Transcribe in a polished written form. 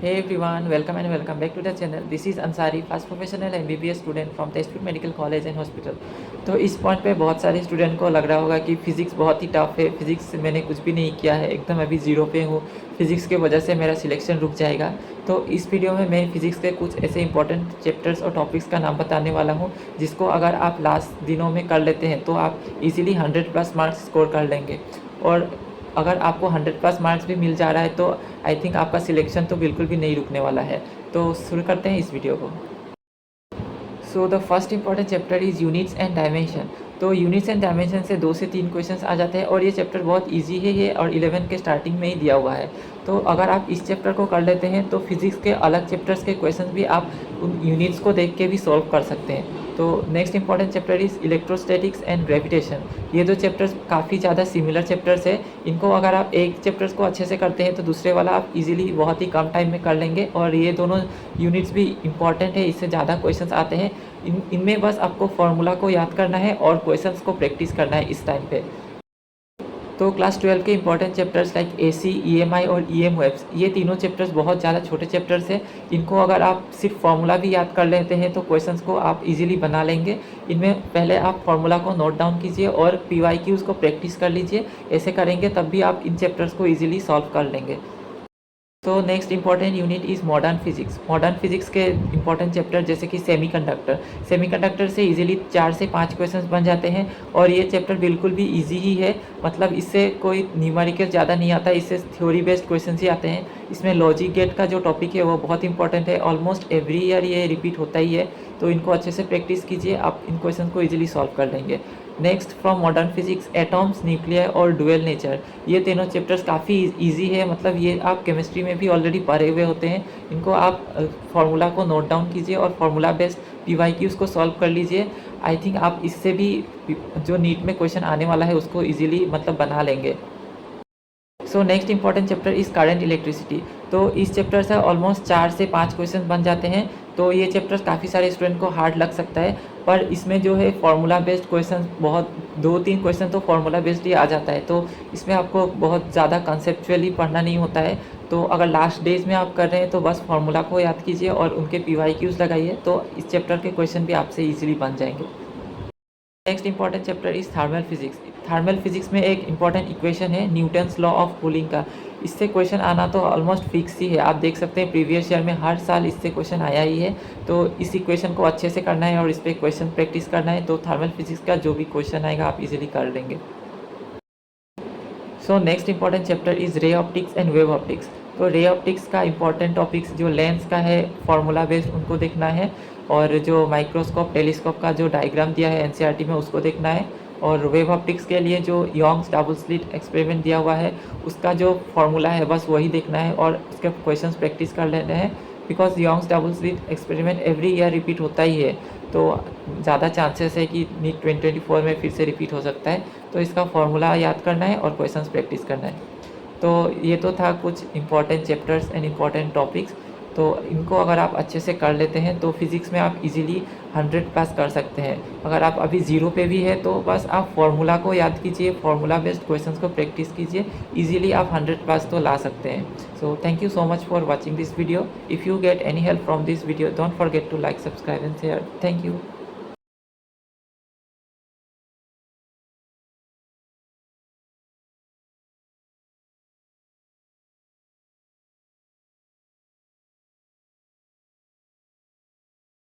Hey everyone, welcome and welcome back to the channel. This is Ansari, fast professional MBBS student from Tezpur medical college and hospital. तो इस point पे बहुत सारे student को लग रहा होगा कि फ़िज़िक्स बहुत ही टफ है, फ़िज़िक्स मैंने कुछ भी नहीं किया है, एकदम अभी ज़ीरो पे हूँ, फ़िज़िक्स की वजह से मेरा सिलेक्शन रुक जाएगा। तो इस वीडियो में मैं फ़िज़िक्स के कुछ ऐसे इंपॉर्टेंट चैप्टर्स और टॉपिक्स का नाम बताने वाला हूँ, जिसको अगर आप लास्ट दिनों में कर लेते हैं तो आप इजीली 100+ मार्क्स स्कोर कर लेंगे। और अगर आपको 100+ मार्क्स भी मिल जा रहा है तो आई थिंक आपका सिलेक्शन तो बिल्कुल भी नहीं रुकने वाला है। तो शुरू करते हैं इस वीडियो को। So the first important chapter is units and dimension. तो यूनिट्स एंड डायमेंशन से 2 से 3 क्वेश्चंस आ जाते हैं और ये चैप्टर बहुत इजी है ये, और 11 के स्टार्टिंग में ही दिया हुआ है। तो अगर आप इस चैप्टर को कर लेते हैं तो फिज़िक्स के अलग चैप्टर्स के क्वेश्चंस भी आप उन यूनिट्स को देख के भी सॉल्व कर सकते हैं। तो next important chapter is electrostatics and gravitation. ये दो चैप्टर्स काफ़ी ज़्यादा सिमिलर चैप्टर्स है। इनको अगर आप एक चैप्टर्स को अच्छे से करते हैं तो दूसरे वाला आप इजीली बहुत ही कम टाइम में कर लेंगे, और ये दोनों यूनिट्स भी इंपॉर्टेंट है, इससे ज़्यादा क्वेश्चंस आते हैं। इनमें बस आपको फार्मूला को याद करना है और क्वेश्चंस को प्रैक्टिस करना है इस टाइम पे। तो क्लास 12 के important chapters like AC, EMI और ईएम वेव्स, ये तीनों चैप्टर्स बहुत ज़्यादा छोटे चैप्टर्स हैं। इनको अगर आप सिर्फ फार्मूला भी याद कर लेते हैं तो क्वेश्चंस को आप इजीली बना लेंगे। इनमें पहले आप फार्मूला को नोट डाउन कीजिए और पीवाईक्यूज़ को प्रैक्टिस कर लीजिए। ऐसे करेंगे तब भी आप इन चैप्टर्स को ईजिली सॉल्व कर लेंगे। तो next important unit is modern physics. Modern physics के इंपॉर्टेंट चैप्टर जैसे कि सेमीकंडक्टर से इजीली 4 से 5 क्वेश्चंस बन जाते हैं, और ये चैप्टर बिल्कुल भी इजी ही है। मतलब इससे कोई न्यूमेरिकल ज़्यादा नहीं आता, इससे थ्योरी बेस्ड क्वेश्चन ही आते हैं। इसमें लॉजिक गेट का जो टॉपिक है वो बहुत इंपॉर्टेंट है, ऑलमोस्ट एवरी ईयर ये रिपीट होता ही है। तो इनको अच्छे से प्रैक्टिस कीजिए, आप इन क्वेश्चन को ईजिली सॉल्व कर लेंगे। Next from modern physics, atoms, nuclear और डुअल नेचर। ये तीनों चैप्टर्स काफ़ी इजी है, मतलब ये आप केमिस्ट्री में भी ऑलरेडी पढ़े हुए होते हैं। इनको आप फार्मूला को नोट डाउन कीजिए और फार्मूला बेस्ड पीवाईक्यूज़ को सॉल्व कर लीजिए। आई थिंक आप इससे भी जो नीट में क्वेश्चन आने वाला है उसको इजीली मतलब बना लेंगे। So next important chapter is current electricity. तो इस चैप्टर से ऑलमोस्ट 4 से 5 क्वेश्चन बन जाते हैं। तो ये चैप्टर्स काफ़ी सारे स्टूडेंट को हार्ड लग सकता है, पर इसमें जो है फार्मूला बेस्ड क्वेश्चन बहुत 2-3 क्वेश्चन तो फार्मूला बेस्ड ही आ जाता है। तो इसमें आपको बहुत ज़्यादा कंसेप्चुअली पढ़ना नहीं होता है। तो अगर लास्ट डेज में आप कर रहे हैं तो बस फार्मूला को याद कीजिए और उनके पीवाईक्यूज़ लगाइए, तो इस चैप्टर के क्वेश्चन भी आपसे ईजिली बन जाएंगे। Next important chapter is thermal physics. Thermal physics में एक इंपॉर्टेंट इक्वेशन है न्यूटन्स लॉ ऑफ कूलिंग का। इससे क्वेश्चन आना तो ऑलमोस्ट फिक्स ही है, आप देख सकते हैं प्रीवियस ईयर में हर साल इससे क्वेश्चन आया ही है। तो इस इक्वेशन को अच्छे से करना है और इस पर क्वेश्चन प्रैक्टिस करना है, तो थर्मल फिजिक्स का जो भी क्वेश्चन आएगा आप इजीली कर लेंगे। So next important chapter is ray optics and wave optics. तो रे ऑप्टिक्स का इंपॉर्टेंट टॉपिक्स जो लेंस का है फार्मूला बेस्ड उनको देखना है, और जो माइक्रोस्कोप टेलीस्कोप का जो डायग्राम दिया है एनसीईआरटी में उसको देखना है, और वेव ऑप्टिक्स के लिए जो यंग्स डबल स्लिट एक्सपेरिमेंट दिया हुआ है उसका जो फार्मूला है बस वही देखना है और उसके क्वेश्चंस प्रैक्टिस कर लेने हैं। Because Young's double slit experiment every year repeat होता ही है, तो ज़्यादा चांसेस है कि नीट 2024 में फिर से रिपीट हो सकता है। तो इसका फार्मूला याद करना है और क्वेश्चंस प्रैक्टिस करना है। तो ये तो था कुछ important chapters and important topics. तो इनको अगर आप अच्छे से कर लेते हैं तो फिज़िक्स में आप इजीली 100 पास कर सकते हैं। अगर आप अभी ज़ीरो पे भी है तो बस आप फार्मूला को याद कीजिए, फार्मूला बेस्ड क्वेश्चंस को प्रैक्टिस कीजिए, इजीली आप 100 पास तो ला सकते हैं। So thank you so much for watching this video. If you get any help from this video don't forget to like, subscribe and share. Thank you.